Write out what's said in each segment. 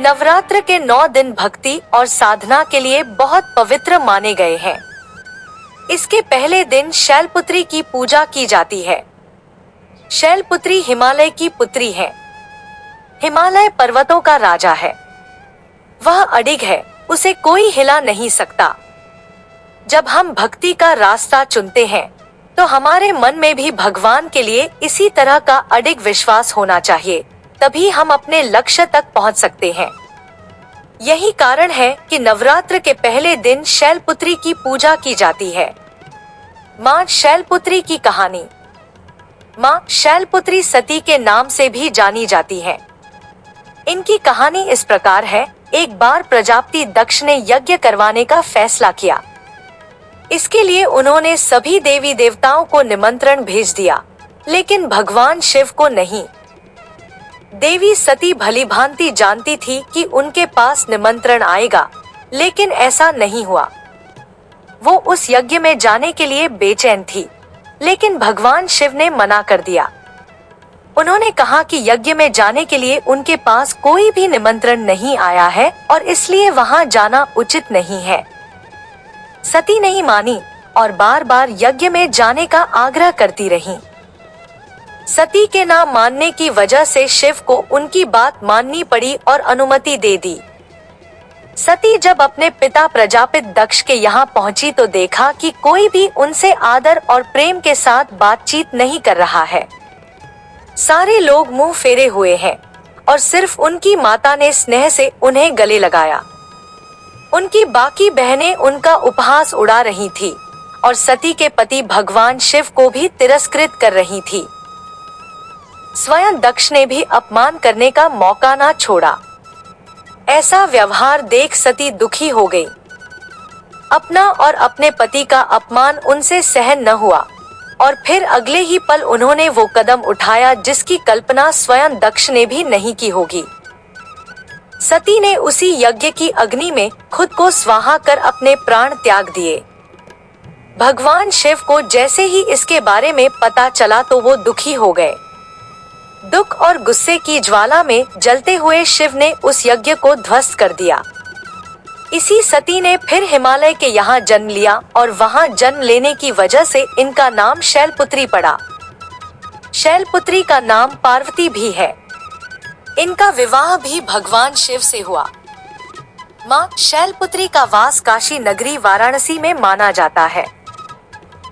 नवरात्र के 9 दिन भक्ति और साधना के लिए बहुत पवित्र माने गए हैं। इसके पहले दिन शैलपुत्री की पूजा की जाती है। शैलपुत्री हिमालय की पुत्री है। हिमालय पर्वतों का राजा है। वह अडिग है, उसे कोई हिला नहीं सकता। जब हम भक्ति का रास्ता चुनते हैं तो हमारे मन में भी भगवान के लिए इसी तरह का अडिग विश्वास होना चाहिए, तभी हम अपने लक्ष्य तक पहुंच सकते हैं। यही कारण है कि नवरात्र के पहले दिन शैलपुत्री की पूजा की जाती है। माँ शैलपुत्री की कहानी। माँ शैलपुत्री सती के नाम से भी जानी जाती है। इनकी कहानी इस प्रकार है। एक बार प्रजापति दक्ष ने यज्ञ करवाने का फैसला किया। इसके लिए उन्होंने सभी देवी देवताओं को निमंत्रण भेज दिया, लेकिन भगवान शिव को नहीं। देवी सती भलीभांति जानती थी कि उनके पास निमंत्रण आएगा, लेकिन ऐसा नहीं हुआ। वो उस यज्ञ में जाने के लिए बेचैन थी, लेकिन भगवान शिव ने मना कर दिया। उन्होंने कहा कि यज्ञ में जाने के लिए उनके पास कोई भी निमंत्रण नहीं आया है और इसलिए वहां जाना उचित नहीं है। सती नहीं मानी और बार बार यज्ञ में जाने का आग्रह करती रही। सती के ना मानने की वजह से शिव को उनकी बात माननी पड़ी और अनुमति दे दी। सती जब अपने पिता प्रजापित दक्ष के यहाँ पहुंची तो देखा कि कोई भी उनसे आदर और प्रेम के साथ बातचीत नहीं कर रहा है। सारे लोग मुंह फेरे हुए हैं और सिर्फ उनकी माता ने स्नेह से उन्हें गले लगाया। उनकी बाकी बहनें उनका उपहास उड़ा रही थी और सती के पति भगवान शिव को भी तिरस्कृत कर रही थी। स्वयं दक्ष ने भी अपमान करने का मौका ना छोड़ा। ऐसा व्यवहार देख सती दुखी हो गई। अपना और अपने पति का अपमान उनसे सहन न हुआ और फिर अगले ही पल उन्होंने वो कदम उठाया जिसकी कल्पना स्वयं दक्ष ने भी नहीं की होगी। सती ने उसी यज्ञ की अग्नि में खुद को स्वाहा कर अपने प्राण त्याग दिए। भगवान शिव को जैसे ही इसके बारे में पता चला तो वो दुखी हो गए। दुख और गुस्से की ज्वाला में जलते हुए शिव ने उस यज्ञ को ध्वस्त कर दिया। इसी सती ने फिर हिमालय के यहाँ जन्म लिया और वहाँ जन्म लेने की वजह से इनका नाम शैलपुत्री पड़ा। शैलपुत्री का नाम पार्वती भी है। इनका विवाह भी भगवान शिव से हुआ। माँ शैलपुत्री का वास काशी नगरी वाराणसी में माना जाता है।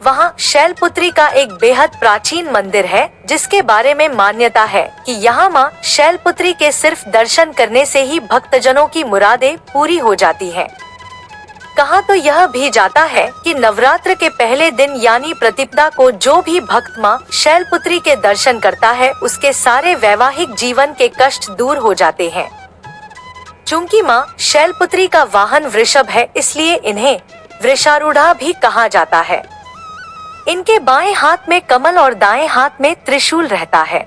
वहाँ शैलपुत्री का एक बेहद प्राचीन मंदिर है, जिसके बारे में मान्यता है कि यहाँ माँ शैलपुत्री के सिर्फ दर्शन करने से ही भक्तजनों की मुरादें पूरी हो जाती हैं। कहा तो यह भी जाता है कि नवरात्र के पहले दिन यानी प्रतिपदा को जो भी भक्त माँ शैलपुत्री के दर्शन करता है उसके सारे वैवाहिक जीवन के कष्ट दूर हो जाते हैं। चूंकि माँ शैलपुत्री का वाहन वृषभ है, इसलिए इन्हें वृषारूढ़ा भी कहा जाता है। इनके बाएं हाथ में कमल और दाएं हाथ में त्रिशूल रहता है।